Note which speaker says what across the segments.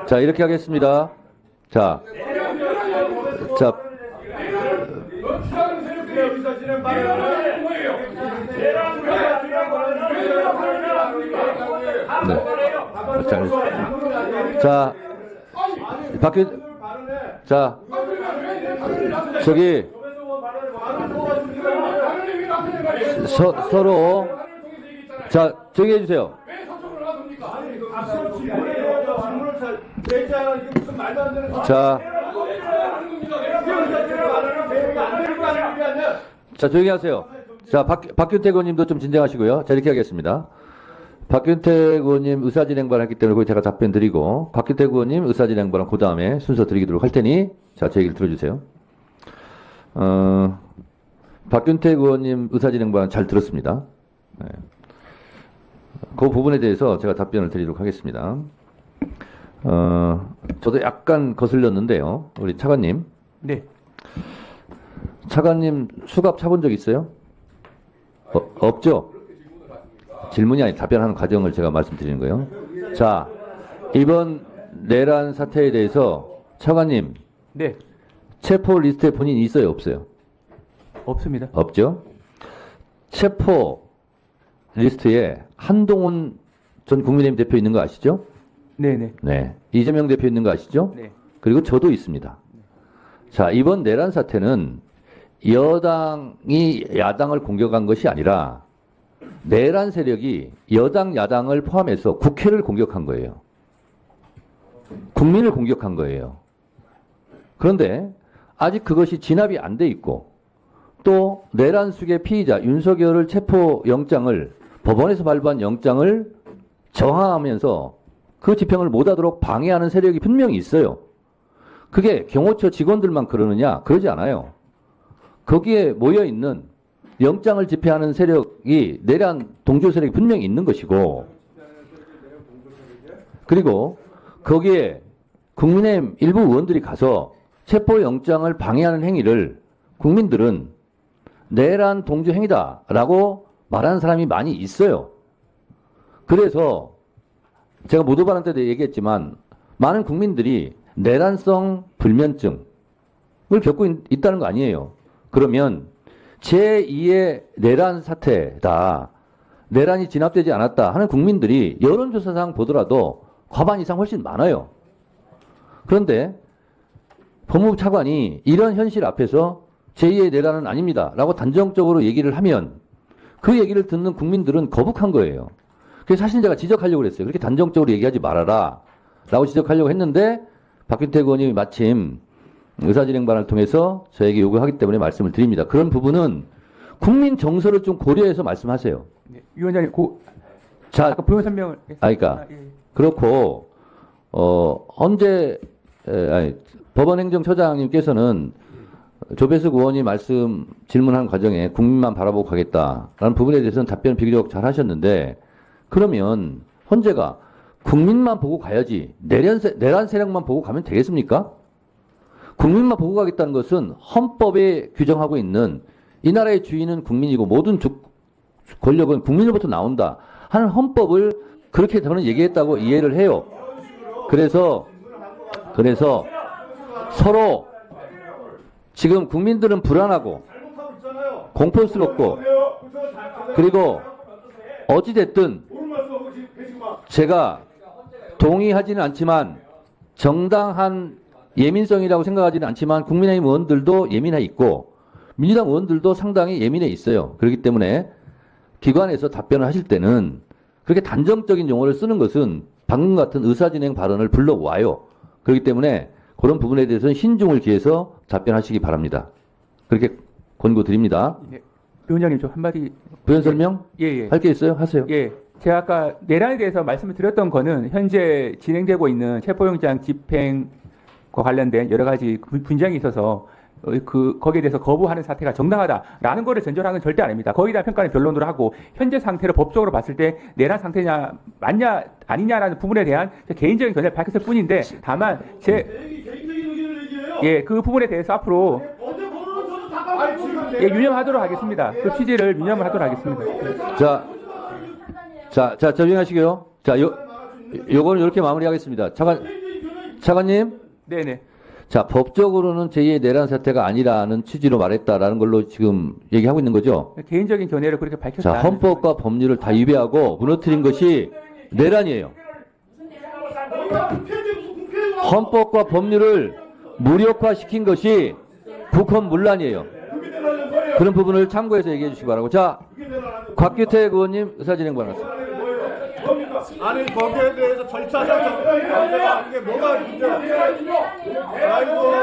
Speaker 1: 자, 이렇게 하겠습니다. 자, 네. 자, 저기, 서로, 자, 정리해 주세요. 자, 조용히 하세요. 자, 박균택 의원님도 좀 진정하시고요. 자, 이렇게 하겠습니다. 박균택 의원님 의사진행 발언했기 때문에 거기 제가 답변 드리고, 박균택 의원님 의사진행 발언 그 다음에 순서 드리도록 할 테니, 자, 제 얘기를 들어주세요. 박균택 의원님 의사진행 발언 잘 들었습니다. 네. 그 부분에 대해서 제가 답변을 드리도록 하겠습니다. 저도 약간 거슬렸는데요. 우리 차관님.
Speaker 2: 네.
Speaker 1: 차관님 수갑 차본 적 있어요? 없죠? 질문이 아니 답변하는 과정을 제가 말씀드리는 거예요. 자, 이번 내란 사태에 대해서 차관님.
Speaker 2: 네.
Speaker 1: 체포 리스트에 본인이 있어요? 없어요?
Speaker 2: 없습니다.
Speaker 1: 없죠? 체포 리스트에 한동훈 전 국민의힘 대표 있는 거 아시죠?
Speaker 2: 네네.
Speaker 1: 네. 이재명 대표 있는 거 아시죠?
Speaker 2: 네.
Speaker 1: 그리고 저도 있습니다. 자, 이번 내란 사태는 여당이 야당을 공격한 것이 아니라 내란 세력이 여당, 야당을 포함해서 국회를 공격한 거예요. 국민을 공격한 거예요. 그런데 아직 그것이 진압이 안 돼 있고 또 내란 수의 피의자 윤석열을 체포 영장을 법원에서 발부한 영장을 저항하면서 그 집행을 못하도록 방해하는 세력이 분명히 있어요. 그게 경호처 직원들만 그러느냐? 그러지 않아요. 거기에 모여있는 영장을 집행하는 세력이 내란 동조 세력이 분명히 있는 것이고 그리고 거기에 국민의힘 일부 의원들이 가서 체포 영장을 방해하는 행위를 국민들은 내란 동조 행위다라고 말하는 사람이 많이 있어요. 그래서 제가 모두 발언 때도 얘기했지만 많은 국민들이 내란성 불면증을 겪고 있다는 거 아니에요. 그러면 제2의 내란 사태다. 내란이 진압되지 않았다 하는 국민들이 여론조사상 보더라도 과반 이상 훨씬 많아요. 그런데 법무부 차관이 이런 현실 앞에서 제2의 내란은 아닙니다. 라고 단정적으로 얘기를 하면 그 얘기를 듣는 국민들은 거북한 거예요. 그래서 사실 제가 지적하려고 그랬어요. 그렇게 단정적으로 얘기하지 말아라. 라고 지적하려고 했는데 박균택 의원님이 마침 의사진행 발언을 통해서 저에게 요구하기 때문에 말씀을 드립니다. 그런 부분은 국민 정서를 좀 고려해서 말씀하세요.
Speaker 2: 네. 위원장님,
Speaker 1: 자,
Speaker 2: 아까 부연 설명을.
Speaker 1: 그러니까
Speaker 2: 예.
Speaker 1: 그렇고 법원행정처장님께서는 조배석 의원이 질문한 과정에 국민만 바라보고 가겠다라는 부분에 대해서는 답변 비교적 잘 하셨는데 그러면 헌재가 국민만 보고 가야지 내란 세력만 보고 가면 되겠습니까? 국민만 보고 가겠다는 것은 헌법에 규정하고 있는 이 나라의 주인은 국민이고 모든 권력은 국민으로부터 나온다 하는 헌법을 그렇게 저는 얘기했다고 이해를 해요. 그래서 서로 지금 국민들은 불안하고 공포스럽고 그리고 어찌됐든 제가 동의하지는 않지만 정당한 예민성이라고 생각하지는 않지만 국민의힘 의원들도 예민해 있고 민주당 의원들도 상당히 예민해 있어요. 그렇기 때문에 기관에서 답변을 하실 때는 그렇게 단정적인 용어를 쓰는 것은 방금 같은 의사진행 발언을 불러와요. 그렇기 때문에 그런 부분에 대해서는 신중을 기해서 답변하시기 바랍니다. 그렇게 권고드립니다.
Speaker 2: 네. 위원장님, 좀 한마디.
Speaker 1: 부연 설명?
Speaker 2: 예.
Speaker 1: 할 게 있어요? 하세요.
Speaker 2: 예. 제가 아까 내란에 대해서 말씀을 드렸던 거는 현재 진행되고 있는 체포영장 집행과 관련된 여러 가지 분쟁이 있어서 거기에 대해서 거부하는 사태가 정당하다라는 거를 전제로 건 절대 아닙니다. 거기에 대한 평가는 변론으로 하고 현재 상태를 법적으로 봤을 때 내란 상태냐 맞냐 아니냐라는 부분에 대한 개인적인 견해를 밝혔을 뿐인데 다만 그 부분에 대해서 앞으로 유념하도록 하겠습니다. 그 취지를 유념을 하도록 하겠습니다.
Speaker 1: 자, 자, 조용하시고요. 자, 요거는 이렇게 마무리하겠습니다. 차관님.
Speaker 2: 네네.
Speaker 1: 자, 법적으로는 제2의 내란 사태가 아니라는 취지로 말했다라는 걸로 지금 얘기하고 있는 거죠.
Speaker 2: 개인적인 견해를 그렇게
Speaker 1: 자,
Speaker 2: 밝혔다.
Speaker 1: 헌법과 법률을 다 위배하고 무너뜨린 것이 내란이에요. 헌법과 법률을 무력화시킨 것이 국헌문란이에요. 그런 부분을 참고해서 얘기해 주시기 바라고. 자, 곽규택 의원님 의사진행 바랍니다.
Speaker 3: 아니 거기에 대해서 절차상 이게 뭐가 문제야? 아이고,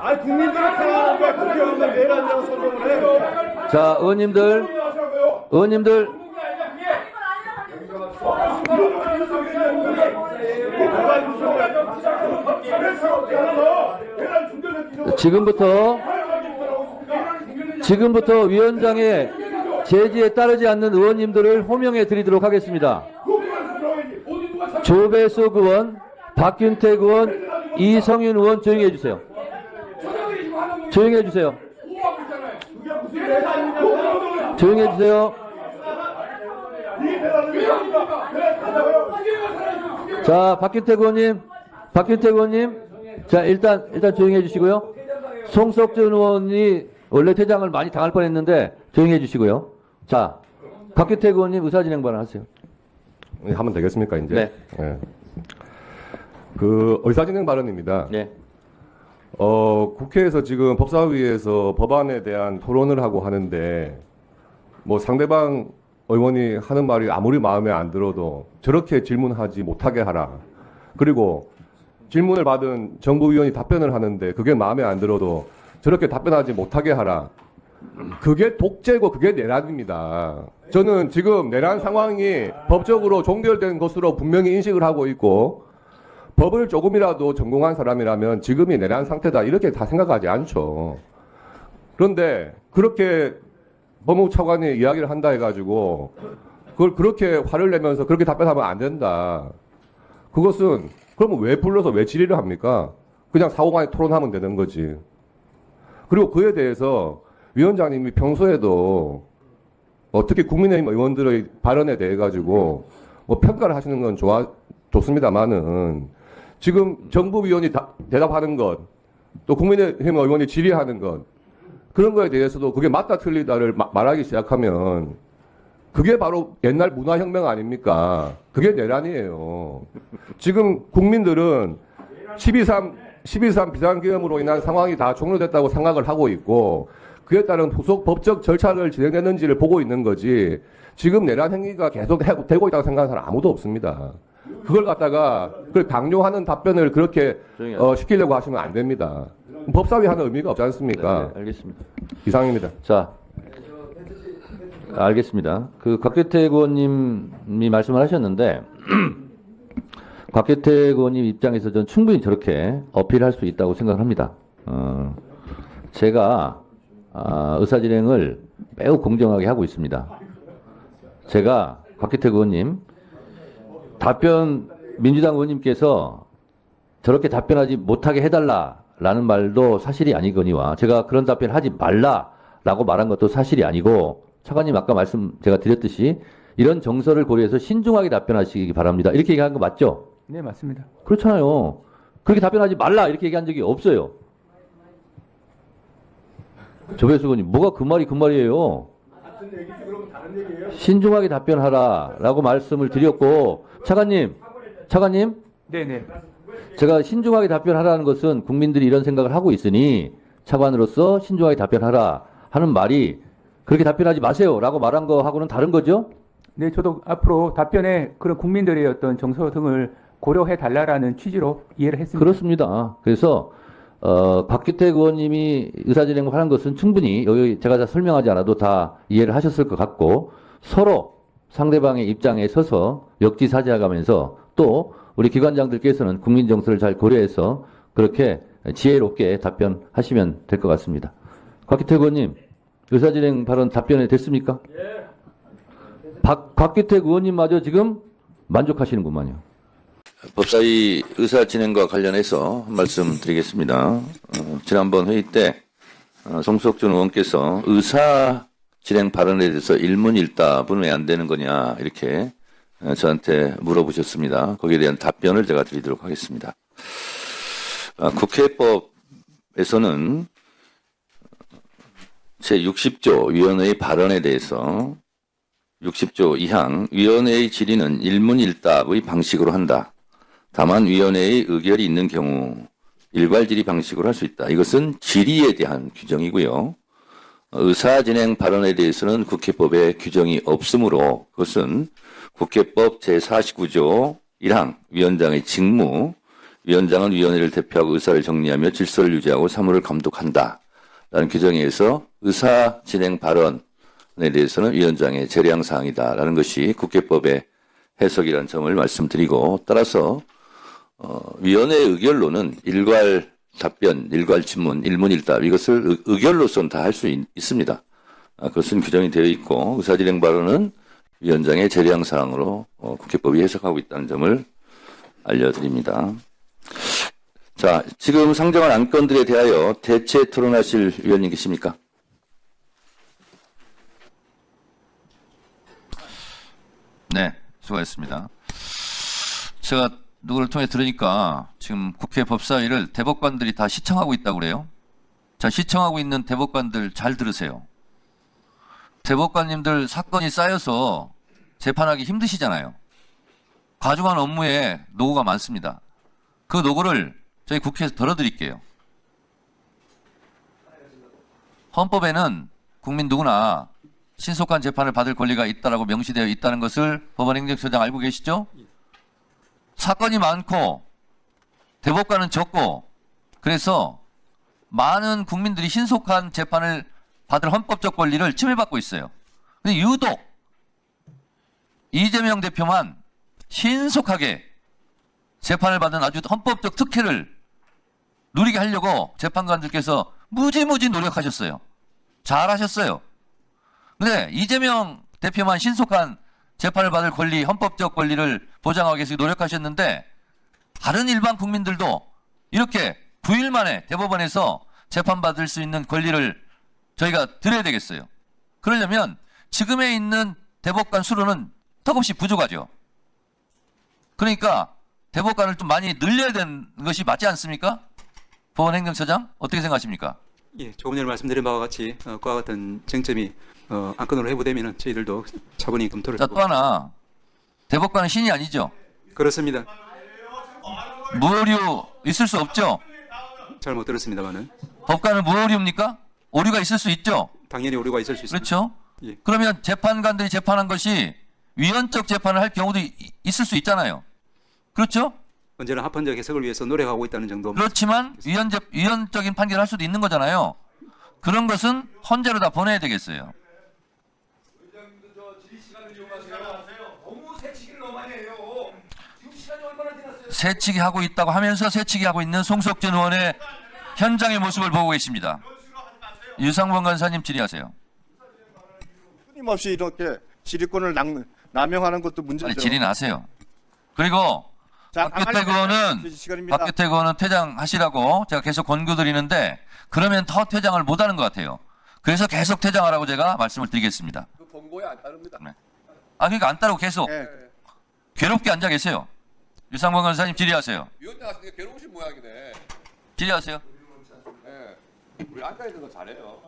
Speaker 3: 아니 국민들이 생각하는 게 국회의원들 내란이라고 설명을 해.
Speaker 1: 자, 의원님들. 지금부터 위원장의 제지에 따르지 않는 의원님들을 호명해 드리도록 하겠습니다. 조배숙 의원, 박균택 의원, 이성윤 의원 조용히 해주세요. 조용히 해주세요. 조용히 해주세요. 자, 박균택 의원님. 자, 일단 조용히 해주시고요. 송석준 의원이 원래 퇴장을 많이 당할 뻔했는데 조용히 해주시고요. 자, 박규택 의원님 의사진행 발언하세요.
Speaker 4: 하면 되겠습니까, 이제?
Speaker 1: 네.
Speaker 4: 네. 그 의사진행 발언입니다.
Speaker 1: 네.
Speaker 4: 국회에서 지금 법사위에서 법안에 대한 토론을 하고 하는데 뭐 상대방 의원이 하는 말이 아무리 마음에 안 들어도 저렇게 질문하지 못하게 하라. 그리고 질문을 받은 정부위원이 답변을 하는데 그게 마음에 안 들어도 저렇게 답변하지 못하게 하라. 그게 독재고 그게 내란입니다. 저는 지금 내란 상황이 법적으로 종결된 것으로 분명히 인식을 하고 있고 법을 조금이라도 전공한 사람이라면 지금이 내란 상태다 이렇게 다 생각하지 않죠. 그런데 그렇게 법무부 차관이 이야기를 한다 해가지고 그걸 그렇게 화를 내면서 그렇게 답변하면 안 된다. 그것은 그러면 왜 불러서 왜 질의를 합니까? 그냥 사고간에 토론하면 되는 거지. 그리고 그에 대해서 위원장님이 평소에도 어떻게 국민의힘 의원들의 발언에 대해 가지고 뭐 평가를 하시는 건 좋습니다만은 지금 정부위원이 대답하는 것, 또 국민의힘 의원이 질의하는 것 그런 거에 대해서도 그게 맞다 틀리다를 말하기 시작하면 그게 바로 옛날 문화혁명 아닙니까? 그게 내란이에요. 지금 국민들은 12.3 비상계엄으로 인한 상황이 다 종료됐다고 생각을 하고 있고 그에 따른 후속 법적 절차를 진행했는지를 보고 있는 거지 지금 내란 행위가 계속 되고 있다고 생각하는 사람 아무도 없습니다. 그걸 갖다가 그걸 강요하는 답변을 그렇게 시키려고 하시면 안 됩니다. 법사위 하는 의미가 없지 않습니까?
Speaker 1: 네, 알겠습니다.
Speaker 4: 이상입니다.
Speaker 1: 자, 알겠습니다. 그 곽규택 의원님이 말씀을 하셨는데 곽규택 의원님 입장에서 전 충분히 저렇게 어필할 수 있다고 생각합니다. 제가 의사진행을 매우 공정하게 하고 있습니다. 제가 곽규택 의원님 민주당 의원님께서 저렇게 답변하지 못하게 해달라라는 말도 사실이 아니거니와 제가 그런 답변하지 말라라고 말한 것도 사실이 아니고 차관님 아까 제가 드렸듯이 이런 정서를 고려해서 신중하게 답변하시기 바랍니다. 이렇게 얘기한 거 맞죠?
Speaker 2: 네, 맞습니다.
Speaker 1: 그렇잖아요. 그렇게 답변하지 말라 이렇게 얘기한 적이 없어요. 조배수 의원님 뭐가 그 말이에요. 신중하게 답변하라라고 말씀을 드렸고 차관님
Speaker 2: 네네.
Speaker 1: 제가 신중하게 답변하라는 것은 국민들이 이런 생각을 하고 있으니 차관으로서 신중하게 답변하라 하는 말이 그렇게 답변하지 마세요라고 말한 거하고는 다른 거죠?
Speaker 2: 네, 저도 앞으로 답변에 그런 국민들의 어떤 정서 등을 고려해 달라라는 취지로 이해를 했습니다.
Speaker 1: 그렇습니다. 그래서 박규택 의원님이 의사진행을 하는 것은 충분히 여기 제가 다 설명하지 않아도 다 이해를 하셨을 것 같고 서로 상대방의 입장에 서서 역지사지하면서 또 우리 기관장들께서는 국민 정서를 잘 고려해서 그렇게 지혜롭게 답변하시면 될 것 같습니다. 곽규택 의원님 의사진행 발언 답변이 됐습니까? 예. 곽규택 의원님마저 지금 만족하시는구만요. 법사위 의사진행과 관련해서 말씀드리겠습니다. 지난번 회의 때 송석준 의원께서 의사 진행 발언에 대해서 일문일답은 왜 안 되는 거냐 이렇게 저한테 물어보셨습니다. 거기에 대한 답변을 제가 드리도록 하겠습니다. 국회법에서는 제60조 위원회의 발언에 대해서 60조 2항 위원회의 질의는 일문일답의 방식으로 한다. 다만 위원회의 의결이 있는 경우 일괄 질의 방식으로 할 수 있다. 이것은 질의에 대한 규정이고요. 의사진행 발언에 대해서는 국회법에 규정이 없으므로 그것은 국회법 제49조 1항 위원장의 직무, 위원장은 위원회를 대표하고 의사를 정리하며 질서를 유지하고 사무를 감독한다. 라는 규정에 의해서 의사진행 발언에 대해서는 위원장의 재량사항이다. 라는 것이 국회법의 해석이라는 점을 말씀드리고 따라서 위원회의 의결로는 일괄 답변, 일괄 질문, 일문일답 이것을 의결로서는 다 할 수 있습니다. 그것은 규정이 되어 있고 의사진행 발언은 위원장의 재량사항으로 국회법이 해석하고 있다는 점을 알려드립니다. 자, 지금 상정한 안건들에 대하여 대체 토론하실 위원님 계십니까? 네, 수고하셨습니다. 제가 누구를 통해 들으니까 지금 국회 법사위를 대법관들이 다 시청하고 있다고 그래요. 자, 시청하고 있는 대법관들 잘 들으세요. 대법관님들 사건이 쌓여서 재판하기 힘드시잖아요. 과중한 업무에 노고가 많습니다. 그 노고를 저희 국회에서 덜어드릴게요. 헌법에는 국민 누구나 신속한 재판을 받을 권리가 있다라고 명시되어 있다는 것을 법원행정처장 알고 계시죠? 사건이 많고 대법관은 적고 그래서 많은 국민들이 신속한 재판을 받을 헌법적 권리를 침해받고 있어요. 근데 유독 이재명 대표만 신속하게 재판을 받는 아주 헌법적 특혜를 누리게 하려고 재판관들께서 무지무지 노력하셨어요. 잘하셨어요. 근데 이재명 대표만 신속한 재판을 받을 권리, 헌법적 권리를 보장하기 위해서 노력하셨는데 다른 일반 국민들도 이렇게 9일 만에 대법원에서 재판받을 수 있는 권리를 저희가 드려야 되겠어요. 그러려면 지금에 있는 대법관 수로는 턱없이 부족하죠. 그러니까 대법관을 좀 많이 늘려야 되는 것이 맞지 않습니까? 법원행정처장 어떻게 생각하십니까?
Speaker 5: 예, 조금 전에 말씀드린 바와 같이 그와 같은 쟁점이 안건으로 해부되면 저희들도 차분히 검토를
Speaker 1: 자, 또 하나 대법관은 신이 아니죠.
Speaker 5: 그렇습니다.
Speaker 1: 무오류 있을 수 없죠.
Speaker 5: 잘못 들었습니다만은
Speaker 1: 법관은 무오류입니까? 오류가 있을 수 있죠.
Speaker 5: 당연히 오류가 있을 수 있습니다.
Speaker 1: 그렇죠.
Speaker 5: 예.
Speaker 1: 그러면 재판관들이 재판한 것이 위헌적 재판을 할 경우도 있을 수 있잖아요. 그렇죠?
Speaker 5: 언제나 합헌적 해석을 위해서 노력하고 있다는 정도.
Speaker 1: 그렇지만 위헌적인 판결을 할 수도 있는 거잖아요. 그런 것은 헌재로 다 보내야 되겠어요. 새치기 하고 있다고 하면서 새치기 하고 있는 송석준 의원의 현장의 모습을 보고 계십니다. 유상범 간사님 질의하세요.
Speaker 3: 끊임없이 이렇게 질의권을 남용하는 것도 문제죠.
Speaker 1: 아니, 질의는 하세요. 그리고
Speaker 3: 자,
Speaker 1: 박규택
Speaker 3: 시간입니다.
Speaker 1: 의원은 퇴장하시라고 제가 계속 권고드리는데 그러면 더 퇴장을 못하는 것 같아요. 그래서 계속 퇴장하라고 제가 말씀을 드리겠습니다.
Speaker 4: 그 권고에 안 따릅니다.
Speaker 1: 네. 그러니까 안 따르고 계속
Speaker 3: 예.
Speaker 1: 괴롭게 앉아 계세요. 유상범 간사님 질의하세요.
Speaker 4: 위원장 같은 게 괴로우신 모양이네.
Speaker 1: 질의하세요.
Speaker 4: 네. 우리 앉아 있는 거 잘해요.